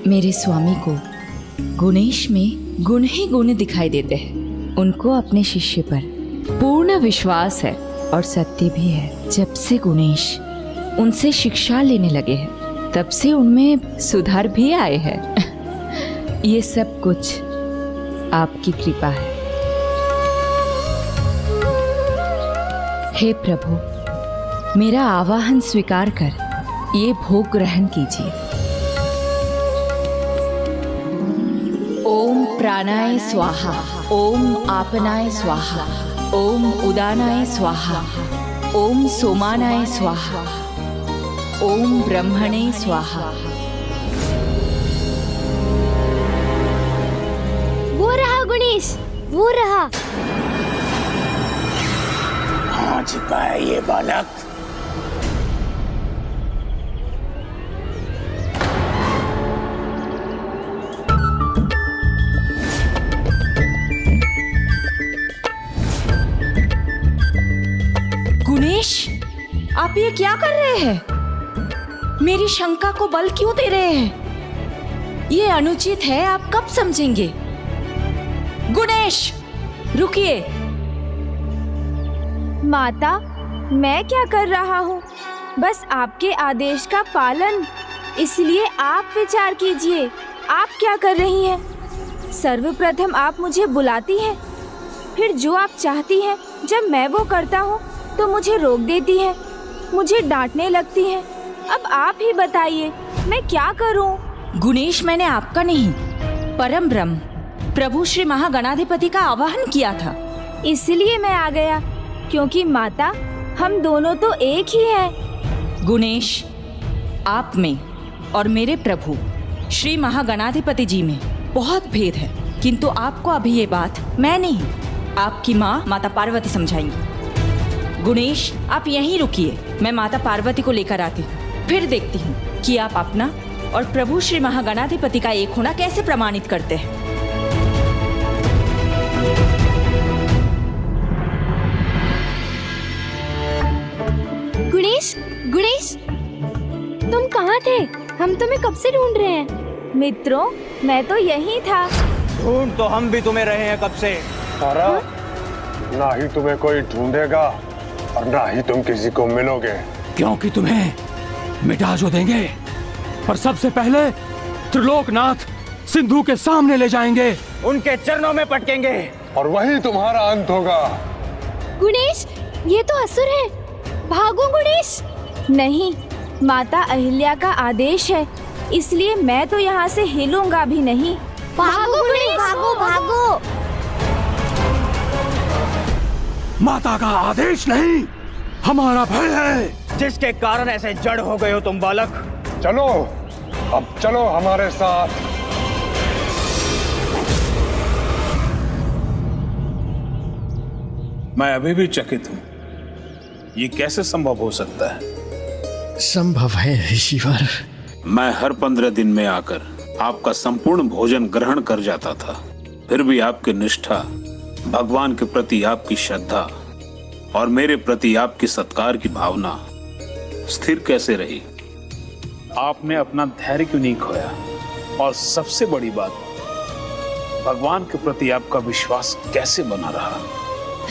मेरे स्वामी को गुणेश में गुण ही गुण दिखाई देते हैं। उनको अपने शिष्य पर पूर्ण विश्वास है और सत्य भी है। जब से गुणेश उनसे शिक्षा लेने लगे हैं तब से उनमें सुधार भी आए हैं। ये सब कुछ आपकी कृपा है। हे प्रभु, मेरा आवाहन स्वीकार कर ये भोग ग्रहण कीजिए। ओम प्राणाय स्वाहा, ओम आपनाय स्वाहा, ओम उदानाय स्वाहा, ओम सोमानाय स्वाहा, ओम ब्रह्मणे स्वाहा। वो रहा गुणेश, वो रहा। कहाँ छिपा है ये बालक? गुणेश, आप ये क्या कर रहे हैं? मेरी शंका को बल क्यों दे रहे हैं? ये अनुचित है, आप कब समझेंगे? गुणेश, रुकिए। माता, मैं क्या कर रहा हूँ? बस आपके आदेश का पालन। इसलिए आप विचार कीजिए, आप क्या कर रही हैं? सर्वप्रथम आप मुझे बुलाती हैं, फिर जो आप चाहती हैं जब मैं वो करता हूँ तो मुझे रोक देती हैं, मुझे डांटने लगती हैं। अब आप ही बताइए, मैं क्या करूँ? गुणेश, मैंने आपका नहीं, परम ब्रह्म प्रभु श्री महागणाधिपति का आवाहन किया था। इसलिए मैं आ गया, क्योंकि माता, हम दोनों तो एक ही हैं। गुणेश, आप में और मेरे प्रभु श्री महागणाधिपति जी में बहुत भेद है, किंतु आपको अभी ये बात मैं नहीं, आपकी माँ माता पार्वती समझाएंगी। गुणेश, आप यहीं रुकिए, मैं माता पार्वती को लेकर आती हूँ, फिर देखती हूँ कि आप अपना और प्रभु श्री महागणाधिपति का एक होना कैसे प्रमाणित करते हैं। गुणेश, गुणेश, तुम कहाँ थे? हम तुम्हें कब से ढूंढ रहे हैं। मित्रों, मैं तो यहीं था। ढूंढ तो हम भी तुम्हें रहे हैं कब से। तारा, ना ही तुम्हें कोई ढूंढेगा और ना ही तुम किसी को मिलोगे, क्योंकि तुम्हें मिटा जो देंगे, और सबसे पहले त्रिलोकनाथ सिंधु के सामने ले जाएंगे, उनके चरणों में पटकेंगे, और वही तुम्हारा अंत होगा। गुणेश, ये तो असुर है, भागो गुणेश। नहीं, माता अहिल्या का आदेश है, इसलिए मैं तो यहाँ से हिलूंगा भी नहीं। भागो गुणेश, भागो भागो। माता का आदेश नहीं, हमारा भय है। जिसके कारण ऐसे जड़ हो गए हो तुम बालक। चलो, अब चलो हमारे साथ। मैं अभी भी चकित हूं, ये कैसे संभव हो सकता है? संभव है ऋषिवर। मैं हर 15 दिन में आकर आपका संपूर्ण भोजन ग्रहण कर जाता था, फिर भी आपकी निष्ठा, भगवान के प्रति आपकी श्रद्धा और मेरे प्रति आपकी सत्कार की भावना स्थिर कैसे रही? आपने अपना धैर्य क्यों नहीं खोया? और सबसे बड़ी बात, भगवान के प्रति आपका विश्वास कैसे बना रहा?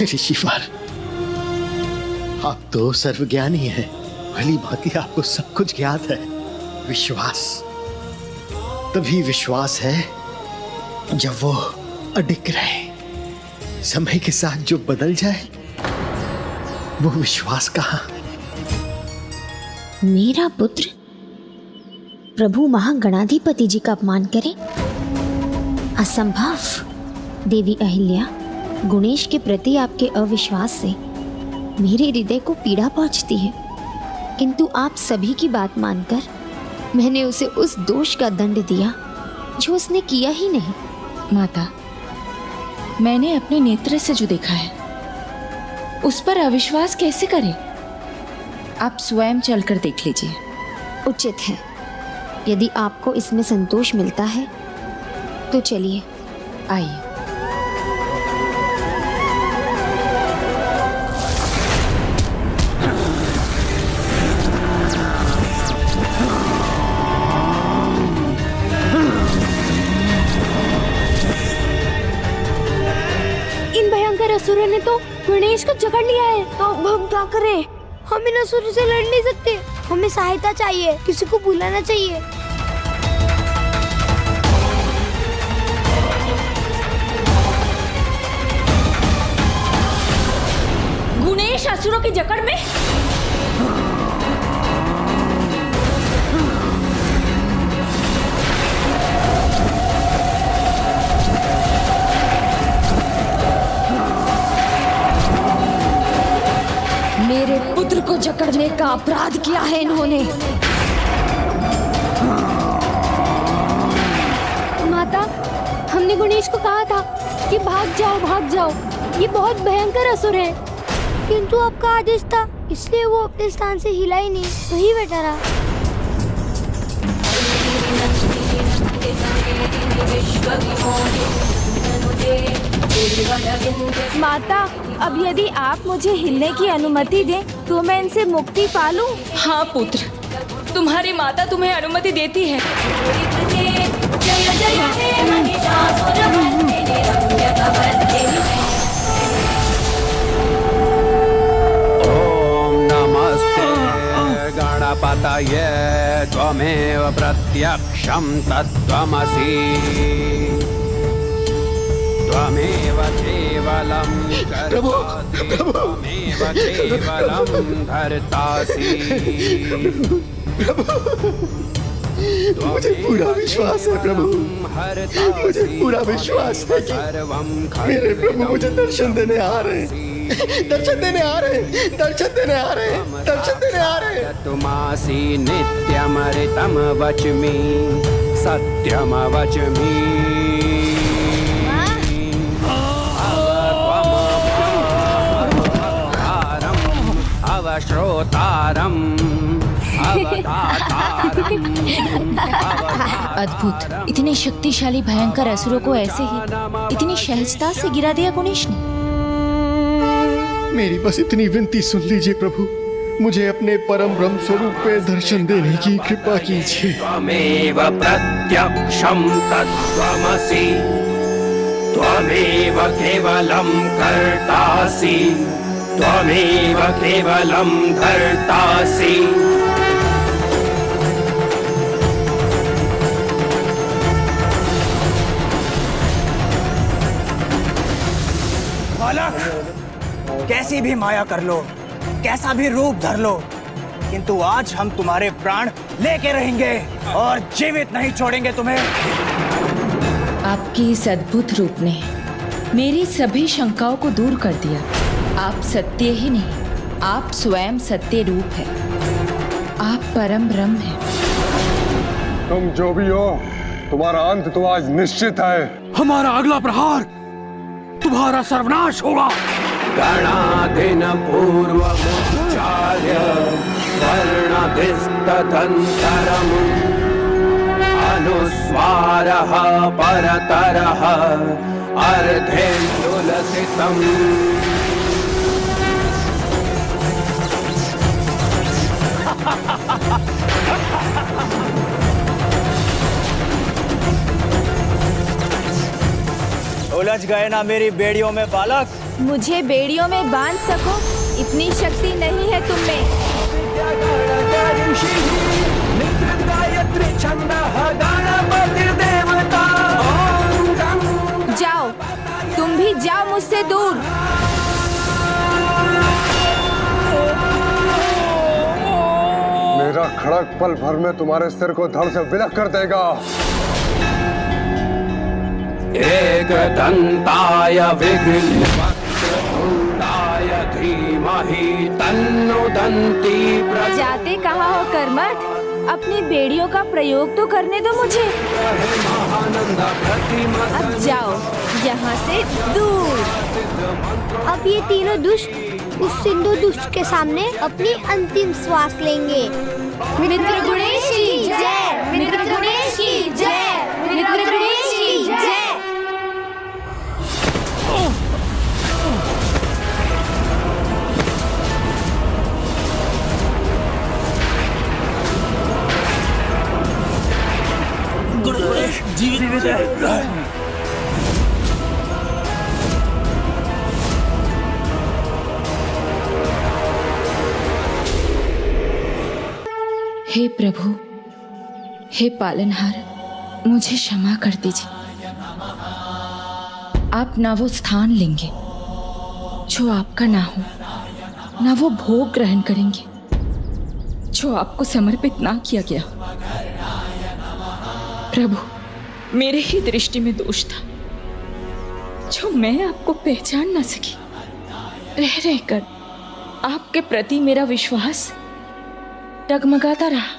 ऋषिवर, आप तो सर्वज्ञानी हैं, भली भांति आपको सब कुछ ज्ञात है। विश्वास तभी विश्वास है जब वो अडिग रहे। समय के साथ जो बदल जाए वो विश्वास कहाँ। मेरा पुत्र प्रभु महागणाधिपति जी का अपमान करे? असंभव। देवी अहिल्या, गुणेश के प्रति आपके अविश्वास से मेरे हृदय को पीड़ा पहुंचती है, किंतु आप सभी की बात मानकर मैंने उसे उस दोष का दंड दिया जो उसने किया ही नहीं। माता, मैंने अपने नेत्र से जो देखा है उस पर अविश्वास कैसे करें? आप स्वयं चलकर देख लीजिए। उचित है। यदि आपको इसमें संतोष मिलता है तो चलिए, आइए। असुरों ने तो गणेश को जकड़ लिया है। तो अब हम क्या करें? हम इन असुरों से लड़ नहीं सकते। हमें सहायता चाहिए, किसी को बुलाना चाहिए। गुणेश असुरों की जकड़ में? मेरे पुत्र को जकड़ने का अपराध किया है इन्होंने। माता, हमने गणेश को कहा था कि भाग जाओ, भाग जाओ। ये बहुत भयंकर असुर है, किंतु आपका आदेश था, इसलिए वो अपने स्थान से हिला ही नहीं, वही बैठा रहा। माता, अब यदि आप मुझे हिलने की अनुमति दें तो मैं इनसे मुक्ति पा लूं? हाँ पुत्र, तुम्हारी माता तुम्हें अनुमति देती है। ओम नमस्ते गणपतये त्वमेव प्रत्यक्षं तत्त्वमसि त्वमेव केवलं कर्तासि त्वमेव केवलं धर्तासि। मुझे पूरा विश्वास है प्रभु, मुझे पूरा विश्वास है कि मेरे प्रभु मुझे दर्शन देने आ रहे हैं, दर्शन देने आ रहे हैं, दर्शन देने आ रहे हैं, दर्शन देने आ रहे हैं। तुमासि नित्यमृतं वच्मि सत्यम वच्मि। अवश्रोतारम् अद्भुत, इतने शक्तिशाली भयंकर असुरों को ऐसे ही इतनी सहजता से गिरा दिया गणेश ने। मेरी बस इतनी विनती सुन लीजिए प्रभु, मुझे अपने परम ब्रह्म स्वरूप में दर्शन देने की कृपा कीजिए। त्वमेव प्रत्यक्षं तत्त्वमसि त्वमेव केवलं कर्तासि त्वमेव केवलं धर्तासि। बालक, कैसी भी माया कर लो, कैसा भी रूप धर लो, किंतु आज हम तुम्हारे प्राण लेके रहेंगे और जीवित नहीं छोड़ेंगे तुम्हें। आपके इस अद्भुत रूप ने मेरी सभी शंकाओं को दूर कर दिया। आप सत्य ही नहीं, आप स्वयं सत्य रूप है। आप परम ब्रह्म हैं। तुम जो भी हो, तुम्हारा अंत तो आज निश्चित है। हमारा अगला प्रहार तुम्हारा सर्वनाश होगा। गणाधिन पूर्वमुच्चार्य वर्णभिस्तदन्तरम् अनुस्वारः परतरः अर्धेन्दुलसितम्। उलझ गए ना मेरी बेड़ियों में बालक? मुझे बेड़ियों में बांध सको, इतनी शक्ति नहीं है तुम में। जाओ, तुम भी जाओ मुझसे दूर। मेरा खड़क पल भर में तुम्हारे सिर को धड़ से विलग कर देगा। एकदन्ताय विघ्नवक्त्रतुण्डाय धीमहि तन्नो दन्ती प्रचोदयात्। जाते कहाँ हो कर्मठ? अपनी बेड़ियों का प्रयोग तो करने दो मुझे। अब जाओ यहाँ से दूर। अब ये तीनों दुष्ट उस सिंधु दुष्ट के सामने अपनी अंतिम श्वास लेंगे। मित्र गणेश की जय, मित्र गणेश की जय, मित्र गणेश की जय। हे प्रभु, हे पालनहार, मुझे क्षमा कर दीजिए। आप ना वो स्थान लेंगे जो आपका ना हो, ना वो भोग ग्रहण करेंगे जो आपको समर्पित ना किया गया। प्रभु, मेरे ही दृष्टि में दोष था जो मैं आपको पहचान ना सकी। रह रहकर आपके प्रति मेरा विश्वास डगमगाता रहा।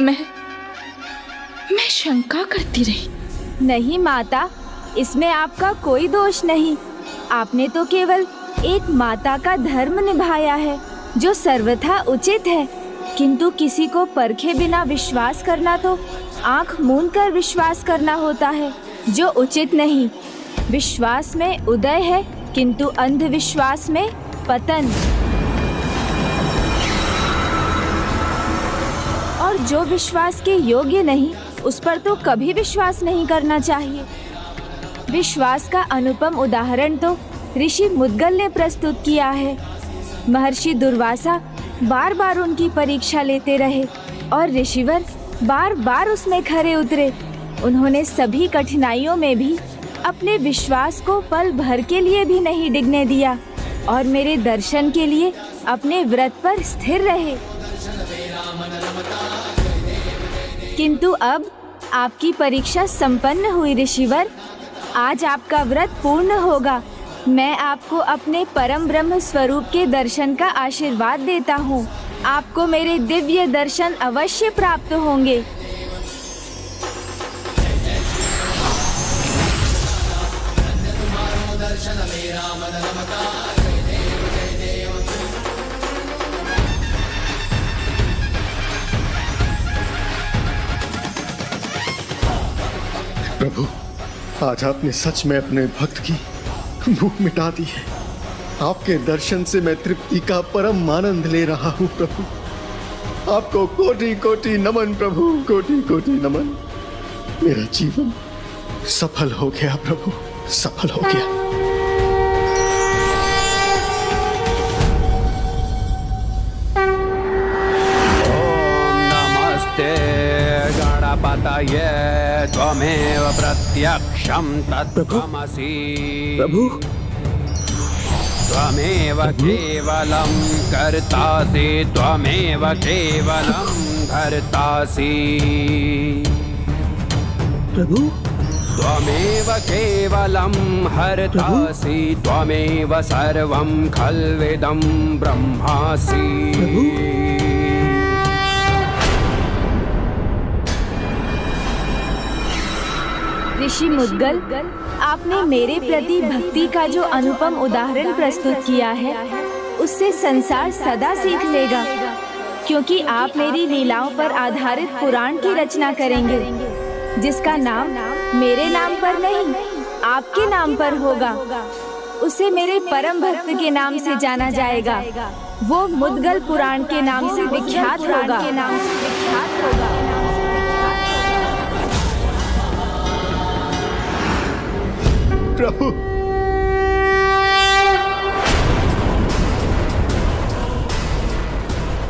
मैं शंका करती रही। नहीं माता, इसमें आपका कोई दोष नहीं। आपने तो केवल एक माता का धर्म निभाया है जो सर्वथा उचित है, किंतु किसी को परखे बिना विश्वास करना तो आंख मूंद कर विश्वास करना होता है, जो उचित नहीं। विश्वास में उदय है किंतु अंधविश्वास में पतन। और जो विश्वास के योग्य नहीं उस पर तो कभी विश्वास नहीं करना चाहिए। विश्वास का अनुपम उदाहरण तो ऋषि मुद्गल ने प्रस्तुत किया है। महर्षि दुर्वासा बार बार उनकी परीक्षा लेते रहे और ऋषिवर बार बार उसमें खरे उतरे। उन्होंने सभी कठिनाइयों में भी अपने विश्वास को पल भर के लिए भी नहीं डिगने दिया और मेरे दर्शन के लिए अपने व्रत पर स्थिर रहे। किंतु अब आपकी परीक्षा संपन्न हुई ऋषिवर। आज आपका व्रत पूर्ण होगा। मैं आपको अपने परम ब्रह्म स्वरूप के दर्शन का आशीर्वाद देता हूँ। आपको मेरे दिव्य दर्शन अवश्य प्राप्त होंगे। प्रभु, आज आपने सच में अपने भक्त की भूख मिटा दी है। आपके दर्शन से मैं तृप्ति का परम आनंद ले रहा हूँ प्रभु। आपको कोटि कोटि नमन प्रभु, कोटि कोटि नमन। मेरा जीवन सफल हो गया प्रभु, सफल हो गया। गणपतये त्वमेव प्रत्यक्षं तत्त्वमसि। प्रभु, त्वमेव केवलं कर्तासि, त्वमेव केवलं धर्तासि। प्रभु, त्वमेव केवलं हर्तासि, त्वमेव सर्वं खल्विदं ब्रह्मासि। ऋषि मुद्गल, आपने मेरे प्रति भक्ति का जो अनुपम उदाहरण प्रस्तुत किया है उससे संसार सदा सीख लेगा, क्योंकि आप मेरी लीलाओं पर आधारित पुराण की रचना करेंगे जिसका नाम मेरे नाम पर नहीं आपके नाम पर होगा। उसे मेरे परम भक्त के नाम से जाना जाएगा। वो मुद्गल पुराण के नाम से विख्यात होगा। प्रभु,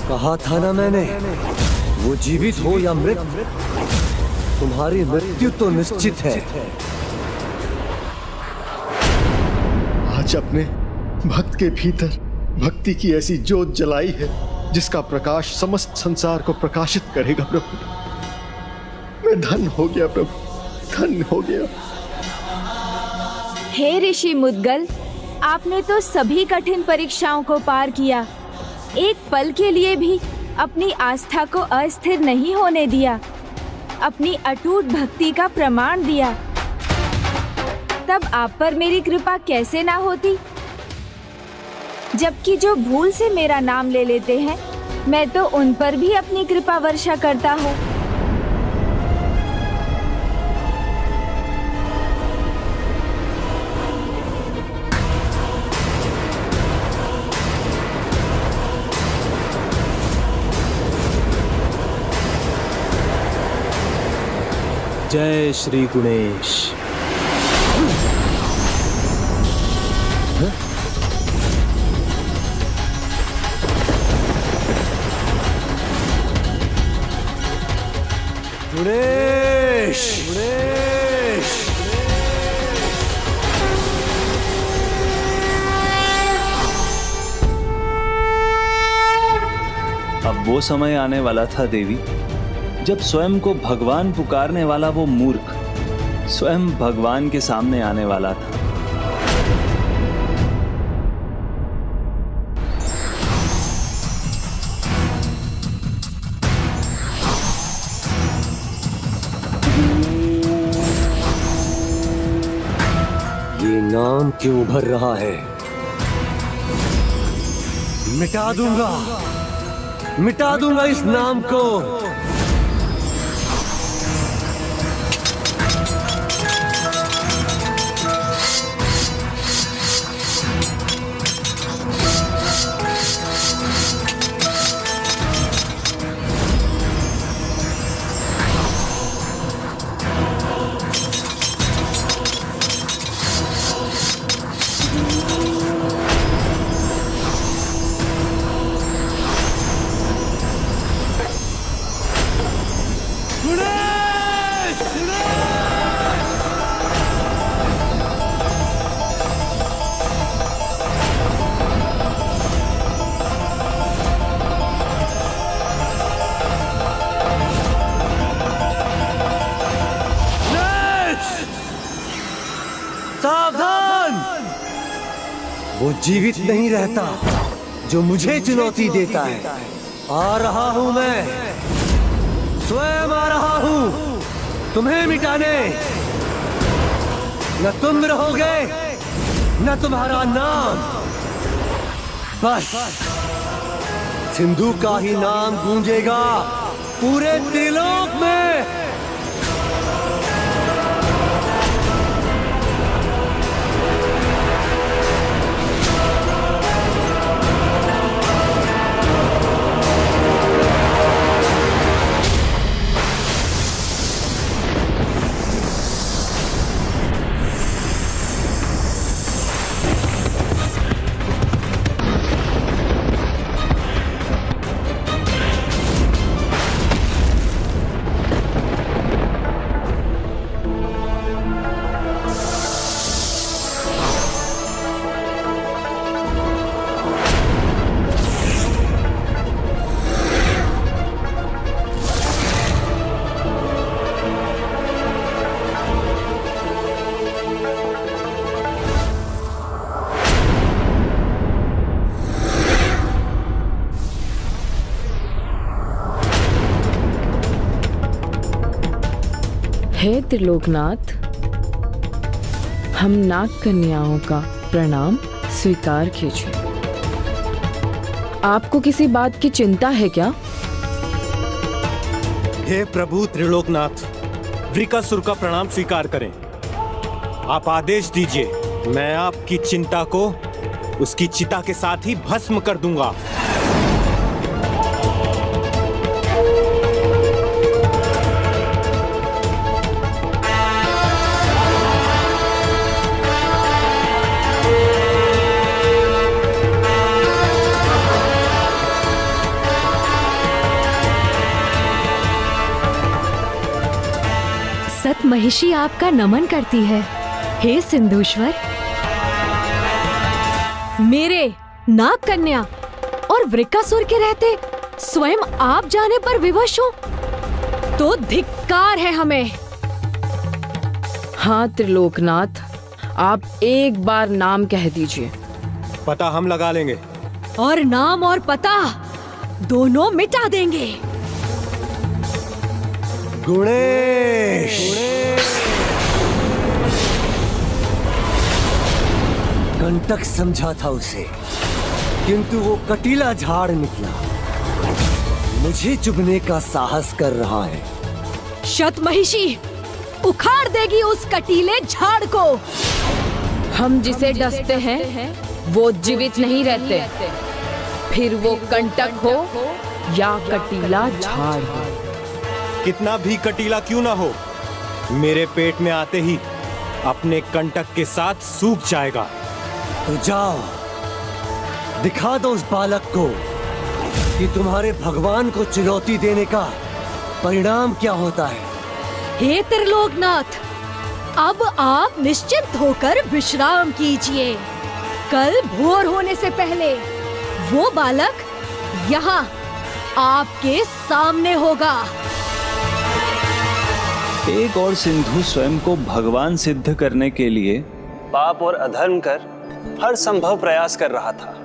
कहा था ना मैंने, वो जीवित हो या मृत, तुम्हारी मृत्यु तो निश्चित है। आज अपने भक्त के भीतर भक्ति की ऐसी ज्योत जलाई है जिसका प्रकाश समस्त संसार को प्रकाशित करेगा प्रभु। मैं धन्य हो गया प्रभु, धन्य हो गया। हे ऋषि मुद्गल, आपने तो सभी कठिन परीक्षाओं को पार किया। एक पल के लिए भी अपनी आस्था को अस्थिर नहीं होने दिया, अपनी अटूट भक्ति का प्रमाण दिया। तब आप पर मेरी कृपा कैसे ना होती? जबकि जो भूल से मेरा नाम ले लेते हैं, मैं तो उन पर भी अपनी कृपा वर्षा करता हूँ। जय श्री गणेश। गुणेश! अब वो समय आने वाला था देवी, जब स्वयं को भगवान पुकारने वाला वो मूर्ख स्वयं भगवान के सामने आने वाला था। ये नाम क्यों भर रहा है? मिटा दूंगा इस नाम को। सावधान! वो जीवित नहीं रहता जो मुझे चुनौती देता है। आ रहा हूं मैं, स्वयं आ रहा हूं तुम्हें मिटाने। न तुम रहोगे न तुम्हारा नाम, बस सिंधु का ही नाम गूंजेगा पूरे त्रिलोक में। हे त्रिलोकनाथ, हम नाग कन्याओं का प्रणाम स्वीकार कीजिए। आपको किसी बात की चिंता है क्या? हे प्रभु त्रिलोकनाथ, वृकासुर का प्रणाम स्वीकार करें। आप आदेश दीजिए, मैं आपकी चिंता को उसकी चिता के साथ ही भस्म कर दूंगा। सत महिषी आपका नमन करती है। हे सिंधुश्वर, मेरे नाग कन्या और वृकासुर के रहते स्वयं आप जाने पर विवश हो तो धिक्कार है हमें। हाँ त्रिलोकनाथ, आप एक बार नाम कह दीजिए। पता हम लगा लेंगे। और नाम और पता दोनों मिटा देंगे। गुणेश! कंटक समझा था उसे, किंतु वो कटीला झाड़ निकला। मुझे चुभने का साहस कर रहा है। शतमहिषी उखाड़ देगी उस कटीले झाड़ को। हम जिसे डसते हैं वो जीवित नहीं रहते, फिर वो कंटक हो या कटीला झाड़ हो। कितना भी कटीला क्यों ना हो, मेरे पेट में आते ही अपने कंटक के साथ सूख जाएगा। तो जाओ, दिखा दो उस बालक को कि तुम्हारे भगवान को चुनौती देने का परिणाम क्या होता है। हे त्रिलोकनाथ, अब आप निश्चिंत होकर विश्राम कीजिए। कल भोर होने से पहले वो बालक यहाँ आपके सामने होगा। एक और सिंधु स्वयं को भगवान सिद्ध करने के लिए पाप और अधर्म कर हर संभव प्रयास कर रहा था,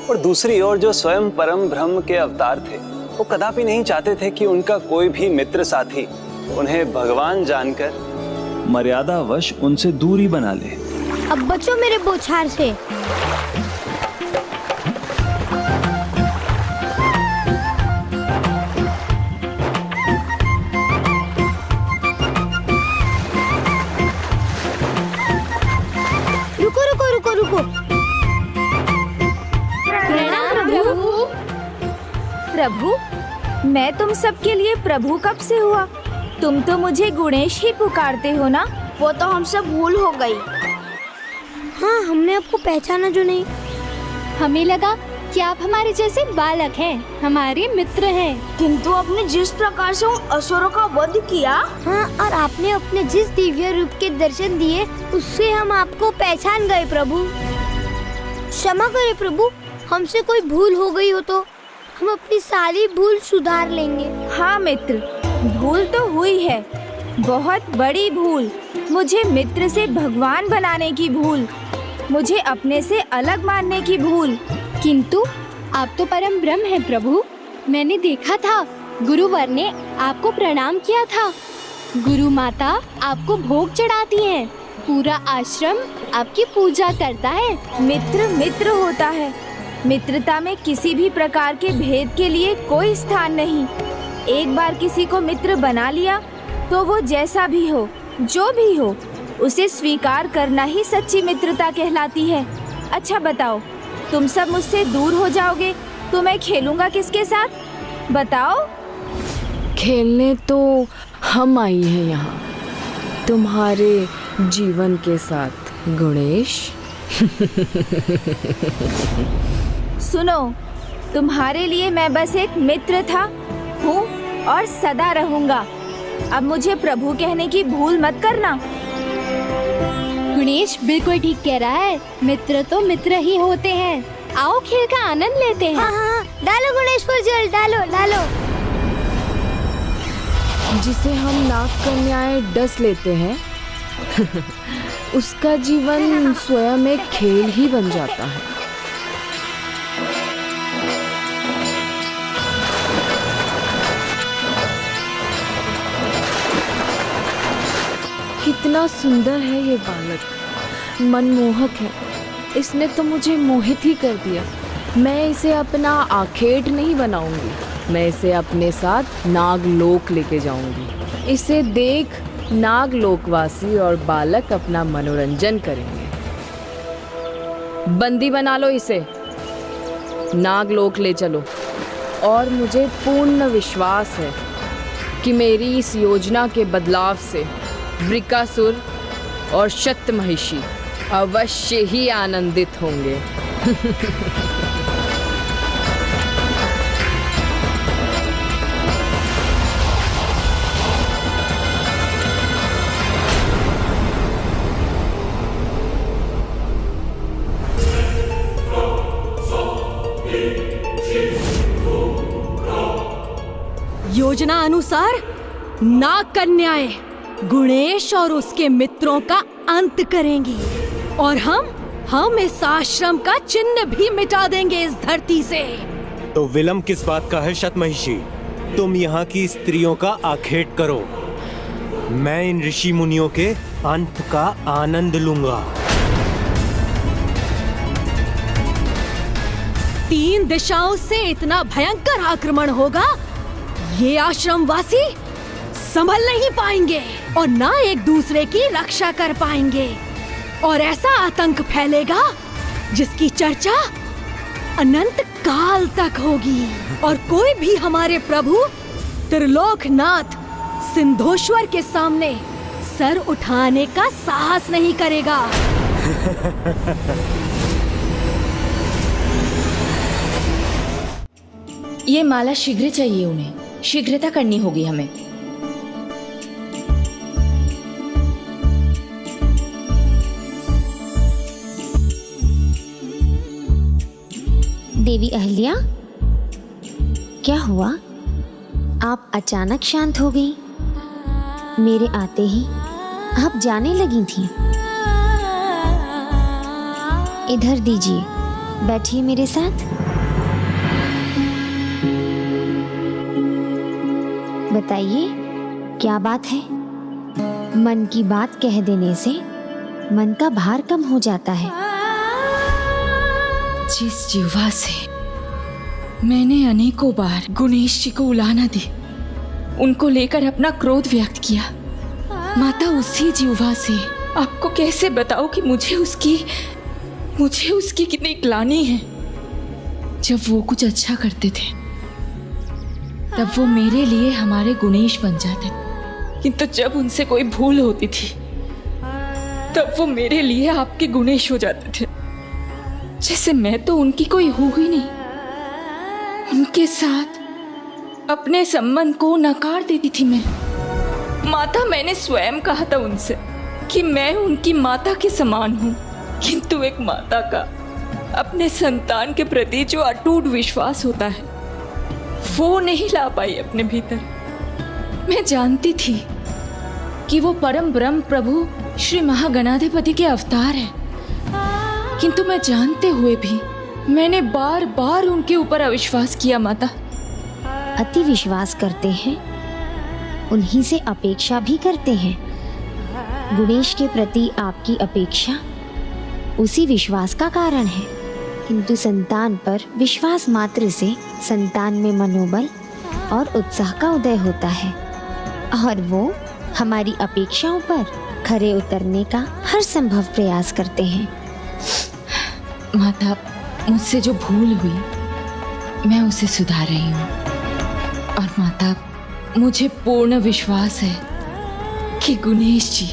और दूसरी ओर जो स्वयं परम ब्रह्म के अवतार थे, वो कदापि नहीं चाहते थे कि उनका कोई भी मित्र साथी उन्हें भगवान जानकर मर्यादावश उनसे दूरी बना ले। अब बचो मेरे बौछार से। रुको रुको रुको रुको। प्रणाम प्रभु। प्रभु, मैं तुम सबके लिए प्रभु कब से हुआ? तुम तो मुझे गुणेश ही पुकारते हो ना? वो तो हमसे भूल हो गई। हाँ, हमने आपको पहचाना जो नहीं। हमें लगा कि आप हमारे जैसे बालक हैं, हमारे मित्र हैं। किंतु आपने जिस प्रकार से उन असुरों का वध किया, हाँ, और आपने अपने जिस दिव्य रूप के दर्शन दिए, उससे हम आपको पहचान गए प्रभु। क्षमा करें प्रभु, हमसे कोई भूल हो गई हो तो हम अपनी सारी भूल सुधार लेंगे। हाँ मित्र, भूल तो हुई है, बहुत बड़ी भूल। मुझे मित्र से भगवान बनाने की भूल, मुझे अपने से अलग मानने की भूल। किंतु आप तो परम ब्रह्म हैं प्रभु। मैंने देखा था, गुरुवर ने आपको प्रणाम किया था। गुरु माता आपको भोग चढ़ाती हैं, पूरा आश्रम आपकी पूजा करता है। मित्र मित्र होता है, मित्रता में किसी भी प्रकार के भेद के लिए कोई स्थान नहीं। एक बार किसी को मित्र बना लिया तो वो जैसा भी हो, जो भी हो, उसे स्वीकार करना ही सच्ची मित्रता कहलाती है। अच्छा बताओ, तुम सब मुझसे दूर हो जाओगे तो मैं खेलूंगा किसके साथ? बताओ। खेलने तो हम आई हैं यहाँ, तुम्हारे जीवन के साथ गुणेश। सुनो, तुम्हारे लिए मैं बस एक मित्र था, हूँ और सदा रहूंगा। अब मुझे प्रभु कहने की भूल मत करना। गुणेश बिल्कुल ठीक कह रहा है, मित्र तो मित्र ही होते हैं। आओ खेल का आनंद लेते हैं। हाँ हाँ, डालो गुणेश पर जल, डालो डालो। जिसे हम नाग कन्याएं डस लेते हैं उसका जीवन स्वयं एक खेल ही बन जाता है। कितना सुंदर है ये बालक, मनमोहक है। इसने तो मुझे मोहित ही कर दिया। मैं इसे अपना आखेट नहीं बनाऊंगी, मैं इसे अपने साथ नागलोक लेके जाऊंगी। इसे देख नागलोकवासी और बालक अपना मनोरंजन करेंगे। बंदी बना लो इसे, नागलोक ले चलो। और मुझे पूर्ण विश्वास है कि मेरी इस योजना के बदलाव से वृकासुर और शतमहिषी अवश्य ही आनंदित होंगे। योजना अनुसार नाग कन्याएं गुणेश और उसके मित्रों का अंत करेंगी और हम इस आश्रम का चिन्ह भी मिटा देंगे इस धरती से। तो विलंब किस बात का है शतमहिषी? तुम यहाँ की स्त्रियों का आखेट करो, मैं इन ऋषि मुनियों के अंत का आनंद लूंगा। 3 दिशाओं से इतना भयंकर आक्रमण होगा, ये आश्रमवासी संभल नहीं पाएंगे और ना एक दूसरे की रक्षा कर पाएंगे, और ऐसा आतंक फैलेगा जिसकी चर्चा अनंत काल तक होगी और कोई भी हमारे प्रभु त्रिलोकनाथ सिंधोश्वर के सामने सर उठाने का साहस नहीं करेगा। ये माला शीघ्र चाहिए, उन्हें शीघ्रता करनी होगी हमें। देवी अहिल्या, क्या हुआ? आप अचानक शांत हो गई। मेरे आते ही आप जाने लगी थी। इधर दीजिए, बैठिए मेरे साथ। बताइए, क्या बात है? मन की बात कह देने से मन का भार कम हो जाता है। जिस जिह्वा से मैंने अनेकों बार गणेश जी को उलाहना दी, उनको लेकर अपना क्रोध व्यक्त किया, माता उसी जिह्वा से आपको कैसे बताऊं कि मुझे उसकी कितनी ग्लानि है। जब वो कुछ अच्छा करते थे तब वो मेरे लिए हमारे गणेश बन जाते थे, किंतु जब उनसे कोई भूल होती थी तब वो मेरे लिए आपके गणेश हो जाते थे, जैसे मैं तो उनकी कोई हूं ही नहीं। उनके साथ अपने संबंध को नकार देती थी मैं। माता, मैंने स्वयं कहा था उनसे कि मैं उनकी माता के समान हूं, किंतु एक माता का अपने संतान के प्रति जो अटूट विश्वास होता है वो नहीं ला पाई अपने भीतर। मैं जानती थी कि वो परम ब्रह्म प्रभु श्री महागणाधिपति के अवतार है, किंतु मैं जानते हुए भी मैंने बार बार उनके ऊपर अविश्वास किया। माता, अति विश्वास करते हैं उन्हीं से अपेक्षा भी करते हैं। गणेश के प्रति आपकी अपेक्षा उसी विश्वास का कारण है, किंतु संतान पर विश्वास मात्र से संतान में मनोबल और उत्साह का उदय होता है, और वो हमारी अपेक्षाओं पर खरे उतरने का हर संभव प्रयास करते हैं। माता, मुझसे जो भूल हुई मैं उसे सुधार रही हूँ, और माता, मुझे पूर्ण विश्वास है कि गणेश जी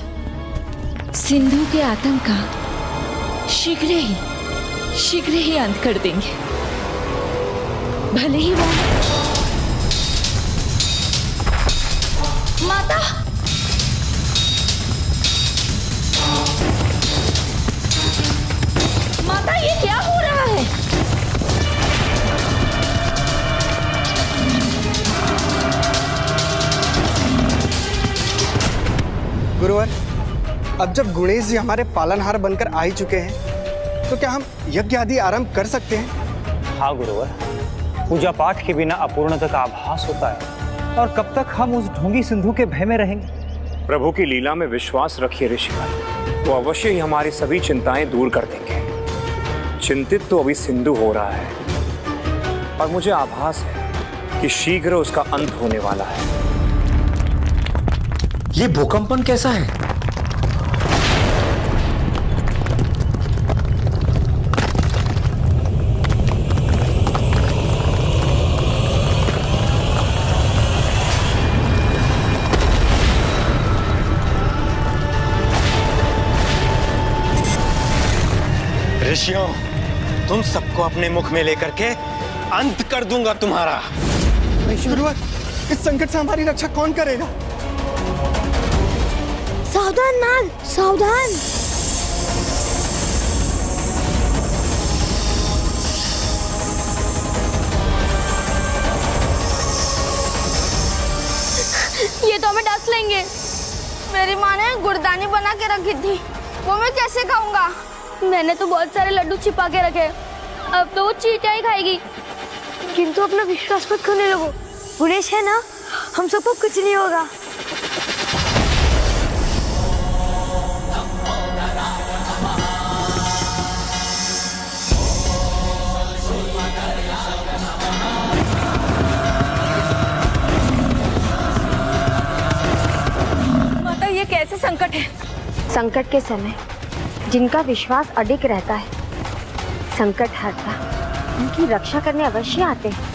सिंधु के आतंक का शीघ्र ही अंत कर देंगे। भले ही वो माता, माता, ये क्या हो रहा है? गुरुवर, अब जब गणेश जी हमारे पालनहार बनकर आ ही चुके हैं, तो क्या हम यज्ञ आदि आरंभ कर सकते हैं? हाँ गुरुवर, पूजा पाठ के बिना अपूर्णता का आभास होता है, और कब तक हम उस ढोंगी सिंधु के भय में रहेंगे? प्रभु की लीला में विश्वास रखिए ऋषिवर, वो अवश्य ही हमारी सभी चिंताएं दूर कर देंगे। चिंतित तो अभी सिंधु हो रहा है, और मुझे आभास है कि शीघ्र उसका अंत होने वाला है। ये भूकंपन कैसा है? ऋषियों, तुम सबको अपने मुख में लेकर के अंत कर दूंगा तुम्हारा। गुरुवर, इस संकट से हमारी रक्षा कौन करेगा? सावधान नाग, सावधान। ये तो हमें डस लेंगे। मेरी माँ ने गुर्दानी बना के रखी थी, वो मैं कैसे खाऊंगा? मैंने तो बहुत सारे लड्डू छिपा के रखे, अब तो वो चींटियां ही खाएगी। किंतु अपना विश्वास मत खोने लगो, गणेश है ना, हम सबको कुछ नहीं होगा। माता, ये कैसे संकट है? संकट के समय जिनका विश्वास अडिग रहता है, संकट हरता उनकी रक्षा करने अवश्य आते हैं।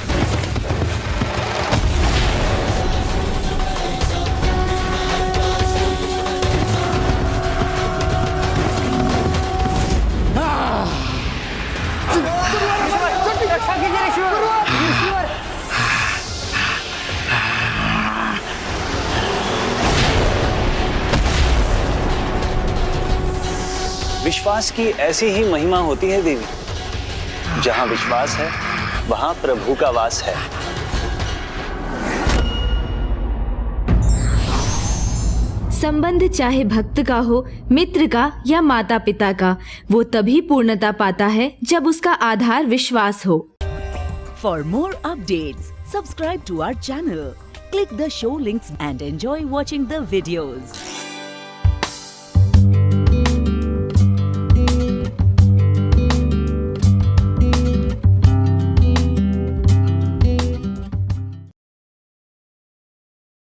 विश्वास की ऐसी ही महिमा होती है देवी। जहां विश्वास है वहां प्रभु का वास है। संबंध चाहे भक्त का हो, मित्र का या माता पिता का, वो तभी पूर्णता पाता है जब उसका आधार विश्वास हो। For more updates, subscribe to our channel, click the show links and enjoy watching the videos.